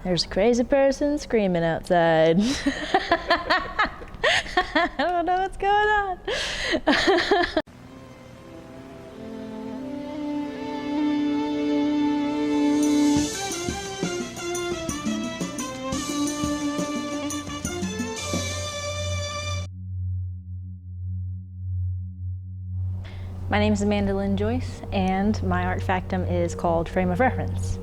There's a crazy person screaming outside. I don't know what's going on. My name is Amanda Lynn Joyce, and my art factum is called Frame of Reference.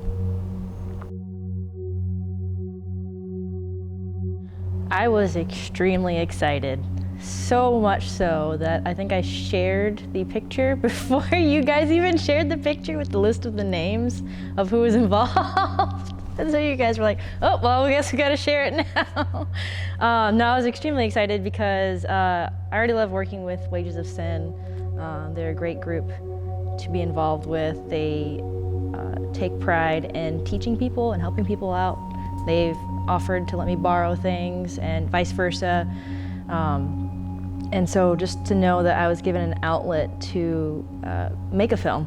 I was extremely excited, so much so that I think I shared the picture before you guys even shared the picture with the list of the names of who was involved. And so you guys were like, oh, well, I guess we gotta share it now. No, I was extremely excited because I already love working with Wages of Sin. They're a great group to be involved with. They take pride in teaching people and helping people out. They've offered to let me borrow things and vice versa. And so just to know that I was given an outlet to make a film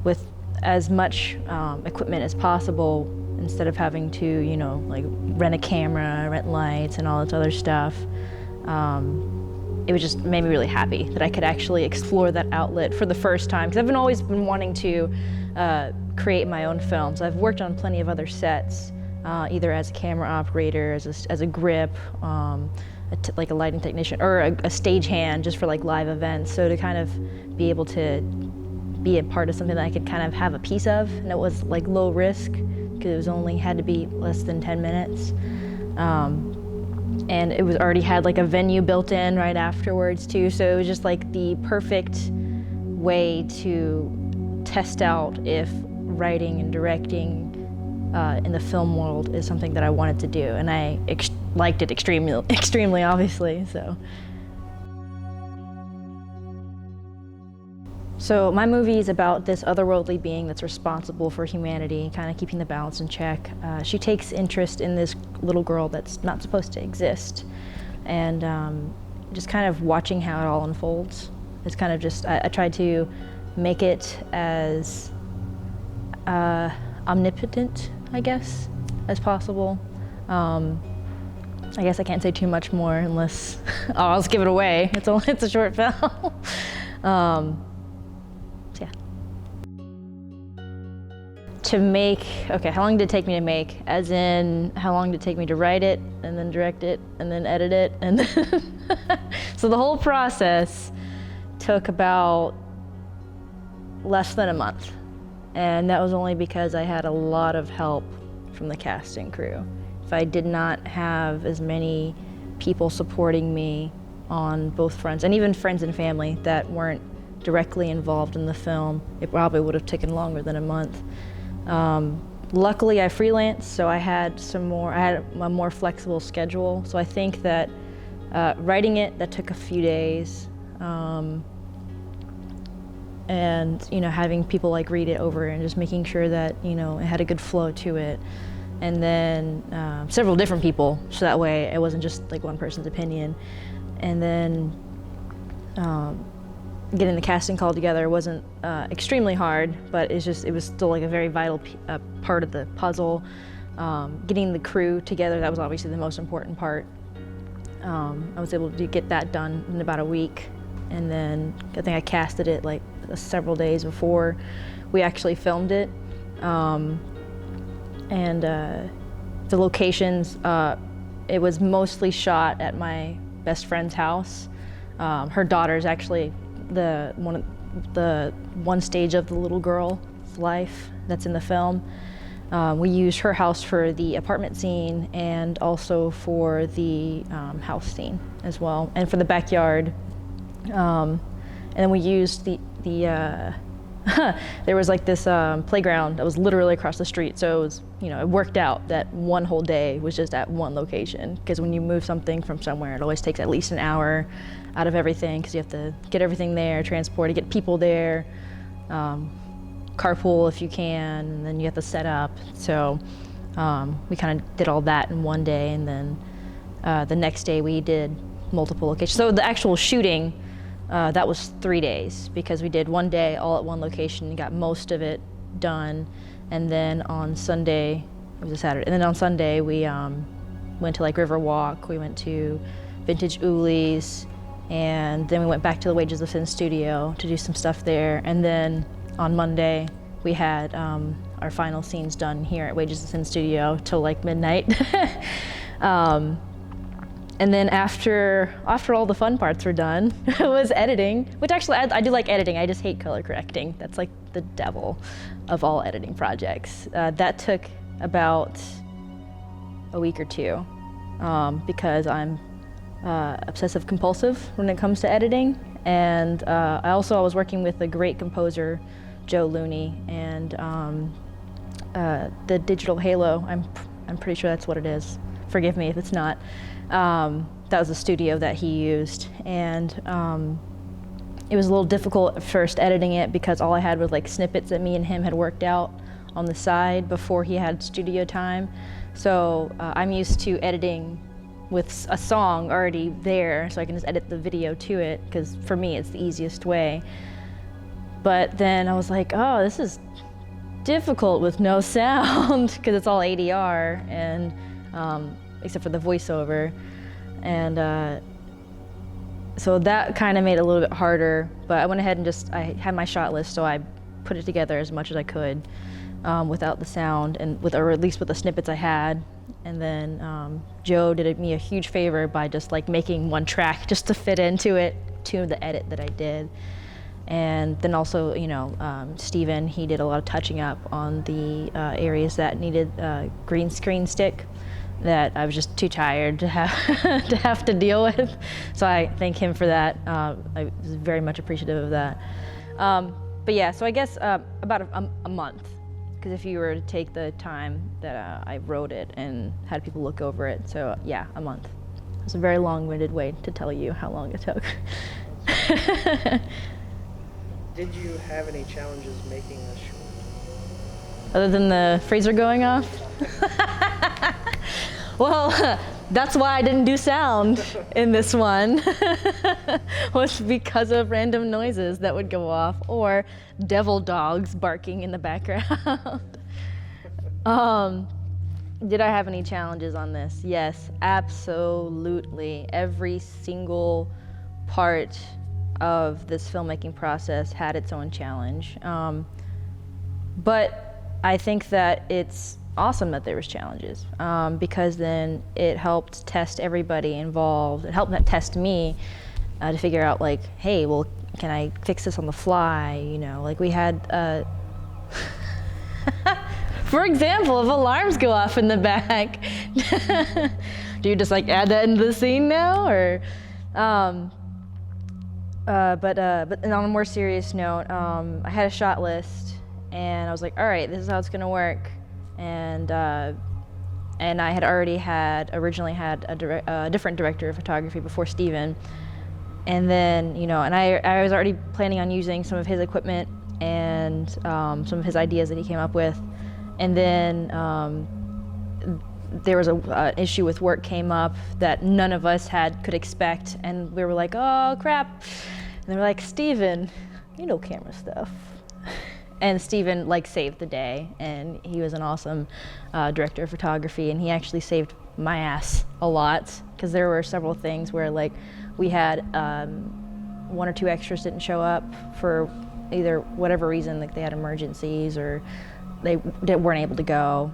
with as much equipment as possible instead of having to, you know, like rent a camera, rent lights and all this other stuff. It was just made me really happy that I could actually explore that outlet for the first time, because I've always been wanting to create my own films. I've worked on plenty of other sets, either as a camera operator, as a grip, like a lighting technician, or a stagehand just for like live events. So to kind of be able to be a part of something that I could kind of have a piece of, and it was like low risk, because it was only had to be less than 10 minutes. And it was already had like a venue built in right afterwards too, so it was just like the perfect way to test out if writing and directing in the film world is something that I wanted to do, and I liked it extremely obviously. So my movie is about this otherworldly being that's responsible for humanity, kind of keeping the balance in check. She takes interest in this little girl that's not supposed to exist, and just kind of watching how it all unfolds. It's kind of just, I tried to make it as omnipotent, I guess, as possible. I guess I can't say too much more unless, I'll just give it away. It's a short film. To make, okay, how long did it take me to make? As in, how long did it take me to write it, and then direct it, and then edit it, and then so the whole process took about less than a month. And that was only because I had a lot of help from the cast and crew. If I did not have as many people supporting me on both fronts, and even friends and family that weren't directly involved in the film, it probably would have taken longer than a month. Luckily I freelanced, so I had a more flexible schedule. So I think that writing it, that took a few days. And, you know, having people like read it over and just making sure that, you know, it had a good flow to it. And then several different people, so that way it wasn't just like one person's opinion. And then getting the casting call together wasn't extremely hard, but it was still like a very vital part of the puzzle. Getting the crew together, that was obviously the most important part. I was able to get that done in about a week, and then I think I casted it like several days before we actually filmed it. And the locations, it was mostly shot at my best friend's house. Her daughter's actually the one stage of the little girl's life that's in the film. We used her house for the apartment scene and also for the house scene as well, and for the backyard. And then we used the there was like this playground that was literally across the street, so it was, you know, it worked out that one whole day was just at one location, because when you move something from somewhere, it always takes at least an hour out of everything, because you have to get everything there, transport it, get people there, carpool if you can, and then you have to set up. So we kind of did all that in one day, and then the next day we did multiple locations. So the actual shooting, that was 3 days, because we did one day all at one location and got most of it done. And then on Sunday, it was a Saturday. And then on Sunday, we went to like Riverwalk, we went to Vintage Uli's, and then we went back to the Wages of Sin studio to do some stuff there. And then on Monday, we had our final scenes done here at Wages of Sin studio till like midnight. And then after all the fun parts were done, was editing, which actually I do like editing. I just hate color correcting. That's like the devil of all editing projects. That took about a week or two because I'm obsessive compulsive when it comes to editing. And I was working with a great composer, Joe Looney, and the Digital Halo, I'm pretty sure that's what it is. Forgive me if it's not. That was the studio that he used, and it was a little difficult at first editing it because all I had was like snippets that me and him had worked out on the side before he had studio time. So I'm used to editing with a song already there, so I can just edit the video to it, because for me it's the easiest way. But then I was like, oh, this is difficult with no sound, because it's all ADR, and except for the voiceover. And so that kind of made it a little bit harder, but I went ahead and I had my shot list, so I put it together as much as I could without the sound, or at least with the snippets I had. And then Joe did me a huge favor by just like making one track just to fit into it, to the edit that I did. And then also, Steven, he did a lot of touching up on the areas that needed green screen stick that I was just too tired to have to deal with. So I thank him for that. I was very much appreciative of that. But yeah, so I guess about a month, because if you were to take the time that I wrote it and had people look over it, so yeah, a month. It's a very long-winded way to tell you how long it took. Did you have any challenges making this short? Other than the Fraser going off? Well, that's why I didn't do sound in this one, was because of random noises that would go off, or devil dogs barking in the background. Did I have any challenges on this? Yes, absolutely. Every single part of this filmmaking process had its own challenge. But I think that it's awesome that there was challenges, because then it helped test everybody involved. It helped test me to figure out, like, hey, well, can I fix this on the fly? Like we had, for example, if alarms go off in the back, do you just like add that into the scene now, or? But on a more serious note, I had a shot list, and I was like, all right, this is how it's gonna work. And I had originally had a different director of photography before Steven. And then, and I was already planning on using some of his equipment and some of his ideas that he came up with. And then there was an issue with work came up that none of us could expect. And we were like, oh, crap. And they were like, Steven, you know camera stuff. And Steven saved the day, and he was an awesome director of photography, and he actually saved my ass a lot, because there were several things where we had one or two extras didn't show up for either whatever reason, like they had emergencies or they weren't able to go.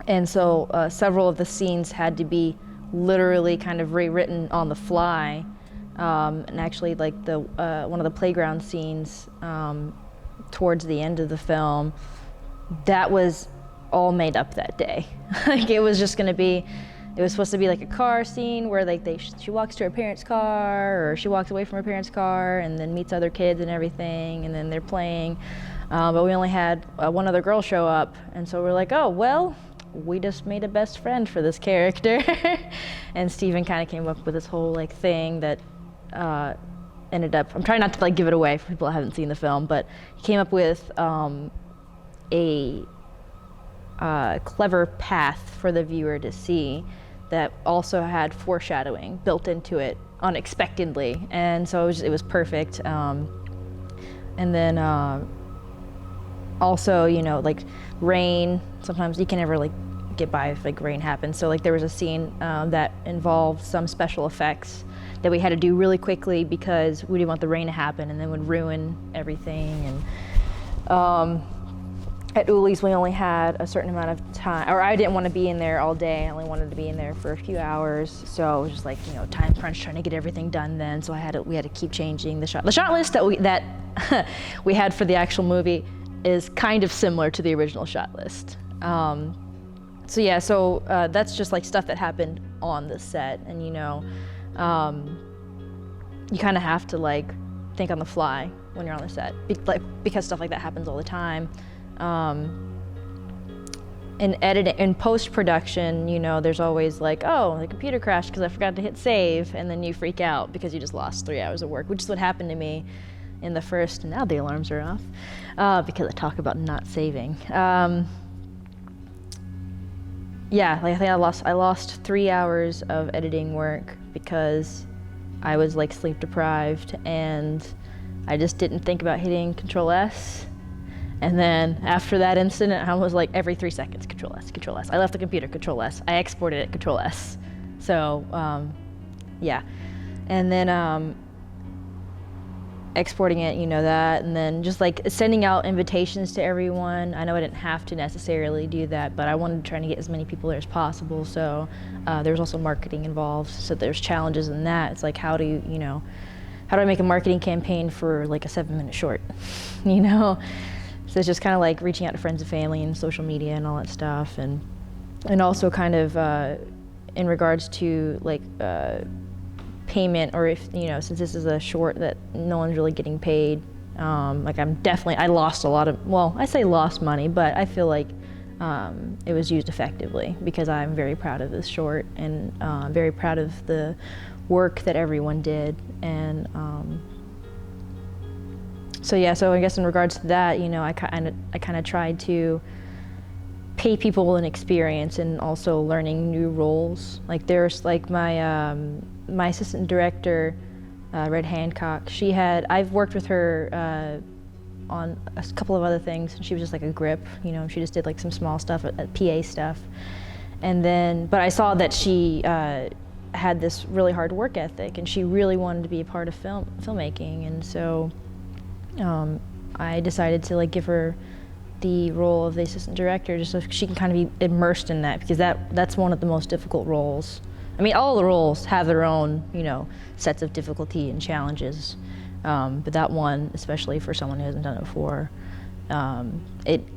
And so several of the scenes had to be literally kind of rewritten on the fly. And actually one of the playground scenes, towards the end of the film, that was all made up that day. It was supposed to be like a car scene where she walks to her parents' car, or she walks away from her parents' car and then meets other kids and everything, and then they're playing. But we only had one other girl show up, and so we're like, oh, well, we just made a best friend for this character. And Steven kind of came up with this whole thing that ended up, I'm trying not to give it away for people who haven't seen the film, but he came up with a clever path for the viewer to see that also had foreshadowing built into it unexpectedly, and so it was perfect. And then also, rain, sometimes you can never get by if like rain happens. So like there was a scene that involved some special effects that we had to do really quickly because we didn't want the rain to happen and then would ruin everything. And at Uli's we only had a certain amount of time, or I didn't want to be in there all day. I only wanted to be in there for a few hours. So it was just like, you know, time crunch trying to get everything done then. So we had to keep changing the shot. The shot list that we had for the actual movie is kind of similar to the original shot list. So yeah, so that's just like stuff that happened on the set, and you know, you kind of have to like think on the fly when you're on the set, because stuff like that happens all the time. In editing, in post-production, you know, there's always like, oh, the computer crashed because I forgot to hit save, and then you freak out because you just lost 3 hours of work, which is what happened to me in the first. Now the alarms are off because I talk about not saving. Yeah, like I think I lost 3 hours of editing work because I was like sleep deprived, and I just didn't think about hitting Control S. And then after that incident, I was like every 3 seconds, Control S, Control S. I left the computer, Control S. I exported it, Control S. So, yeah. And then exporting it, you know that, and then just like sending out invitations to everyone. I know I didn't have to necessarily do that, but I wanted to try to get as many people there as possible. So there's also marketing involved. So there's challenges in that. It's like, how do I make a marketing campaign for like a 7-minute short, you know? So it's just kind of like reaching out to friends and family and social media and all that stuff, and also kind of in regards to like payment, or if, you know, since this is a short that no one's really getting paid, like I lost a lot of, well, I say lost money, but I feel like it was used effectively because I'm very proud of this short, and very proud of the work that everyone did. And so yeah, so I guess in regards to that, you know, I kind of tried to pay people an experience and also learning new roles. Like there's like my assistant director, Red Hancock. I've worked with her on a couple of other things, and she was just like a grip, you know. She just did like some small stuff, PA stuff, and then, but I saw that she had this really hard work ethic, and she really wanted to be a part of filmmaking, and so I decided to like give her the role of the assistant director just so she can kind of be immersed in that, because that's one of the most difficult roles. I mean, all the roles have their own, you know, sets of difficulty and challenges, but that one, especially for someone who hasn't done it before,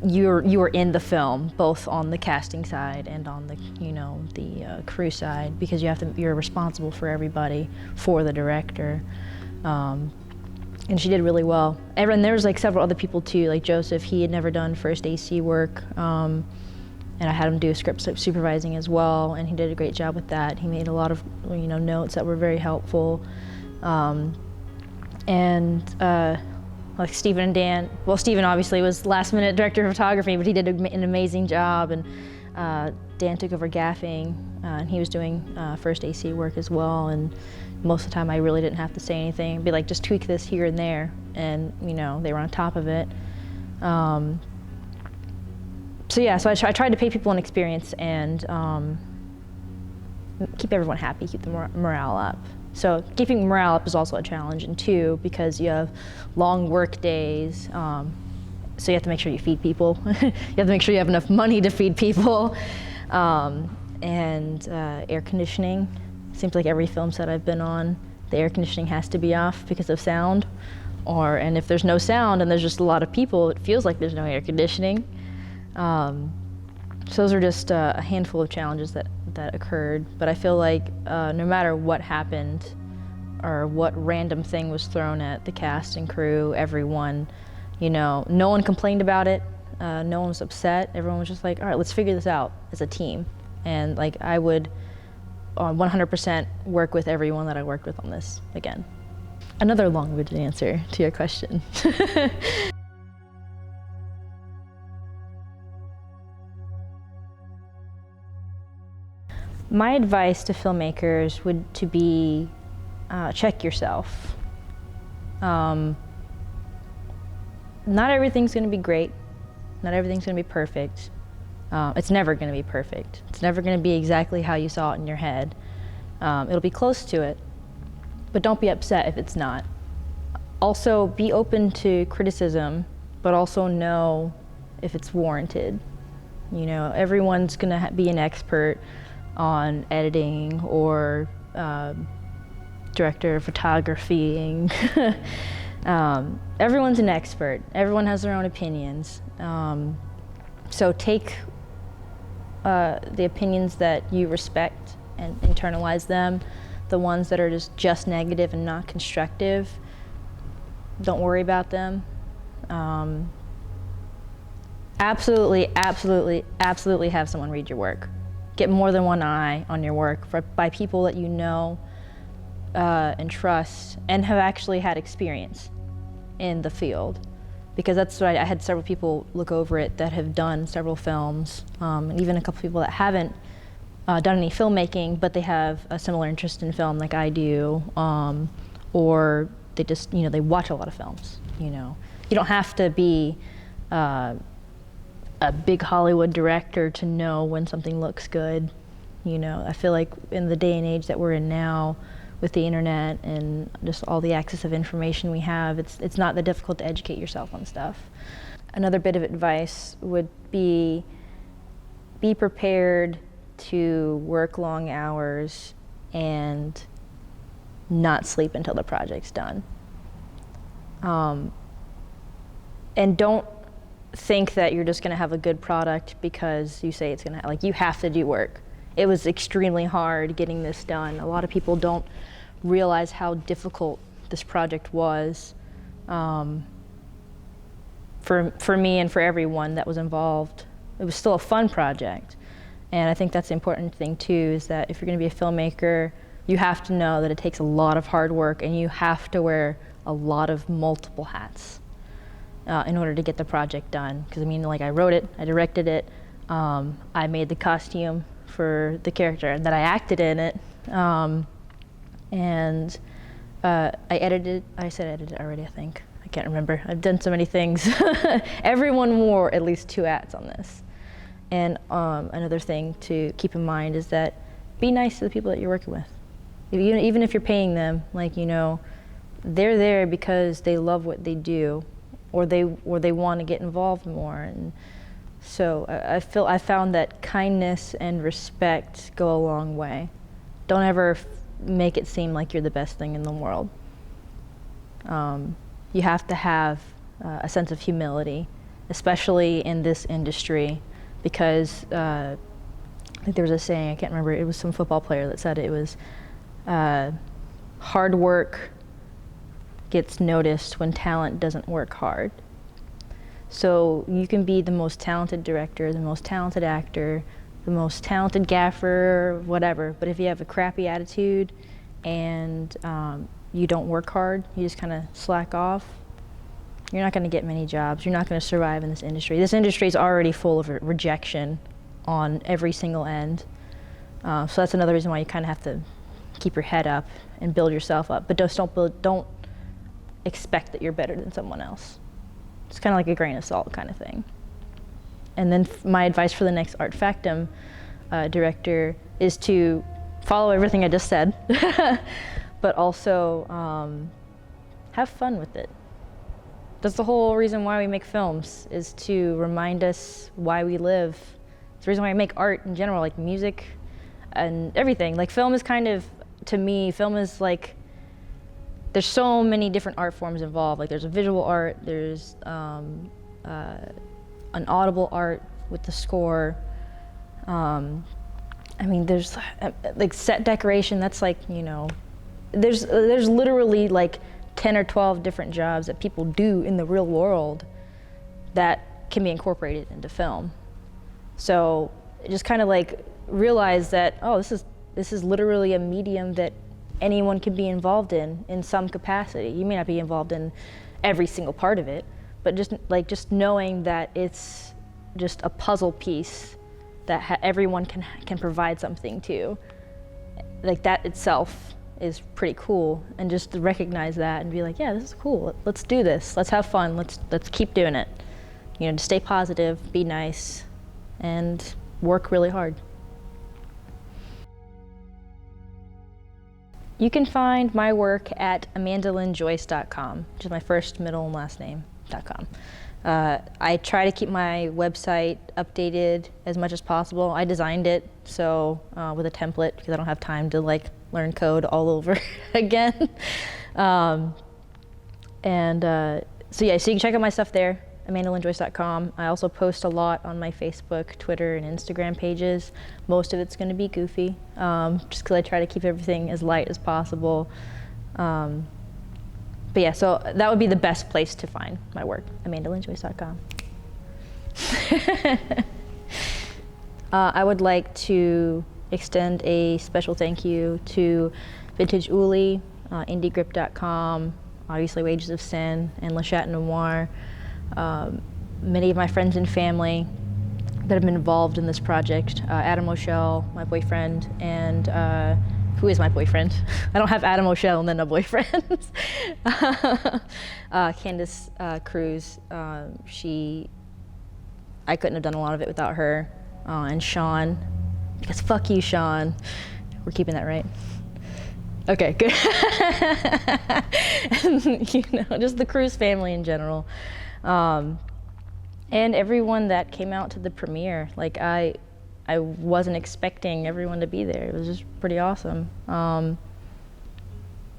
you are in the film, both on the casting side and on the, you know, the crew side, because you're responsible for everybody, for the director. And she did really well. And there was like several other people too, like Joseph. He had never done first AC work, and I had him do script supervising as well, and he did a great job with that. He made a lot of, you know, notes that were very helpful. Like Stephen and Dan. Well, Stephen obviously was last minute director of photography, but he did an amazing job. And Dan took over gaffing, and he was doing first AC work as well. And most of the time I really didn't have to say anything. Be like, just tweak this here and there, and you know, they were on top of it. So yeah, so I tried to pay people an experience and keep everyone happy, keep the morale up. So keeping morale up is also a challenge, and two, because you have long work days, so you have to make sure you feed people. You have to make sure you have enough money to feed people, and air conditioning. Seems like every film set I've been on, the air conditioning has to be off because of sound, and if there's no sound and there's just a lot of people, it feels like there's no air conditioning. So those are just a handful of challenges that occurred, but I feel like no matter what happened or what random thing was thrown at the cast and crew, everyone, you know, no one complained about it, no one was upset, everyone was just like, all right, let's figure this out as a team. And like, I would 100% work with everyone that I worked with on this again. Another long-winded answer to your question. My advice to filmmakers would to be check yourself. Not everything's going to be great. Not everything's going to be perfect. It's never going to be perfect. It's never going to be exactly how you saw it in your head. It'll be close to it, but don't be upset if it's not. Also, be open to criticism, but also know if it's warranted. You know, everyone's going to be an expert on editing or director of photography. Everyone's an expert. Everyone has their own opinions. So take the opinions that you respect and internalize them. The ones that are just negative and not constructive, don't worry about them. Absolutely have someone read your work. Get more than one eye on your work by people that you know and trust and have actually had experience in the field. Because that's what I had several people look over it that have done several films, and even a couple people that haven't done any filmmaking, but they have a similar interest in film like I do, or they just, you know, they watch a lot of films, you know. You don't have to be a big Hollywood director to know when something looks good, you know. I feel like in the day and age that we're in now, with the internet and just all the access of information we have, it's not that difficult to educate yourself on stuff. Another bit of advice would be prepared to work long hours and not sleep until the project's done. And don't think that you're just gonna have a good product because you say it's gonna, like, you have to do work. It was extremely hard getting this done. A lot of people don't realize how difficult this project was for me and for everyone that was involved. It was still a fun project. And I think that's the important thing too, is that if you're gonna be a filmmaker, you have to know that it takes a lot of hard work and you have to wear a lot of multiple hats in order to get the project done. Because I mean, like, I wrote it, I directed it, I made the costume for the character that I acted in it, and I edited. I said edited already, I think. I can't remember. I've done so many things. Everyone wore at least 2 hats on this. And another thing to keep in mind is that be nice to the people that you're working with. Even if you're paying them, like, you know, they're there because they love what they do, or they want to get involved more. And so I found that kindness and respect go a long way. Don't ever make it seem like you're the best thing in the world. You have to have a sense of humility, especially in this industry, because I think there was a saying, I can't remember, it was some football player that said it was, hard work gets noticed when talent doesn't work hard. So you can be the most talented director, the most talented actor, the most talented gaffer, whatever, but if you have a crappy attitude and you don't work hard, you just kind of slack off, you're not going to get many jobs. You're not going to survive in this industry. This industry is already full of rejection on every single end. So that's another reason why you kind of have to keep your head up and build yourself up, but don't expect that you're better than someone else. It's kind of like a grain of salt kind of thing. And then my advice for the next Arte Factum director is to follow everything I just said, but also have fun with it. That's the whole reason why we make films, is to remind us why we live. It's the reason why I make art in general, like music and everything. Like, film is kind of, to me, film is like, there's so many different art forms involved. Like, there's a visual art, there's an audible art with the score. I mean, there's like set decoration. That's like, you know, there's literally like 10 or 12 different jobs that people do in the real world that can be incorporated into film. So just kind of like realize that, oh, this is literally a medium that anyone can be involved in some capacity. You may not be involved in every single part of it, but just knowing that it's just a puzzle piece that everyone can provide something to. Like, that itself is pretty cool, and just to recognize that and be like, yeah, this is cool. Let's do this. Let's have fun. Let's keep doing it. You know, to stay positive, be nice, and work really hard. You can find my work at amandalynjoyce.com, which is my first, middle, and last name.com. I try to keep my website updated as much as possible. I designed it so with a template because I don't have time to like learn code all over again. So you can check out my stuff there, amandalynjoyce.com. I also post a lot on my Facebook, Twitter, and Instagram pages. Most of it's going to be goofy, just because I try to keep everything as light as possible. But yeah, so that would be the best place to find my work, amandalynjoyce.com. I would like to extend a special thank you to Vintage Uli, indiegrip.com, obviously Wages of Sin, and Le Chat Noir. Many of my friends and family that have been involved in this project, Adam O'Shell, my boyfriend, and who is my boyfriend? I don't have Adam O'Shell and then a boyfriend. Candice, Cruse, I couldn't have done a lot of it without her. And Shawn, because fuck you, Shawn. We're keeping that, right? Okay, good. And, just the Cruse family in general. And everyone that came out to the premiere. Like, I wasn't expecting everyone to be there. It was just pretty awesome. But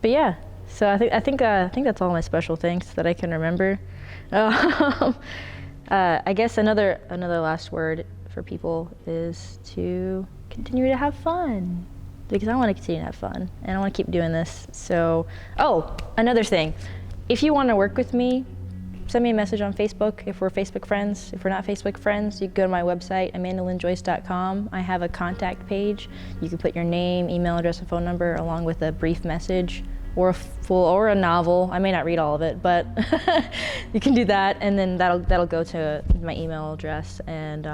yeah, so I think that's all my special thanks that I can remember. I guess another last word for people is to continue to have fun, because I want to continue to have fun and I want to keep doing this. So, another thing, if you want to work with me, send me a message on Facebook if we're Facebook friends. If we're not Facebook friends, you can go to my website, amandalynjoyce.com. I have a contact page. You can put your name, email address, and phone number along with a brief message or a novel. I may not read all of it, but you can do that, and then that'll go to my email address. And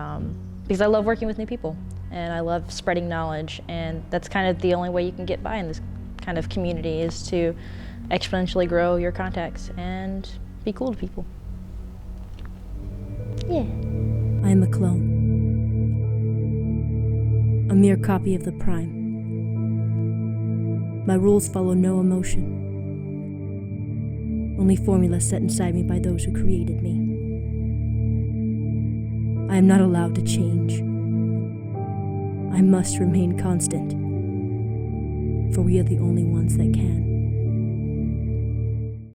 because I love working with new people and I love spreading knowledge, and that's kind of the only way you can get by in this kind of community, is to exponentially grow your contacts and be cool to people. Yeah. I am a clone. A mere copy of the Prime. My rules follow no emotion. Only formulas set inside me by those who created me. I am not allowed to change. I must remain constant, for we are the only ones that can.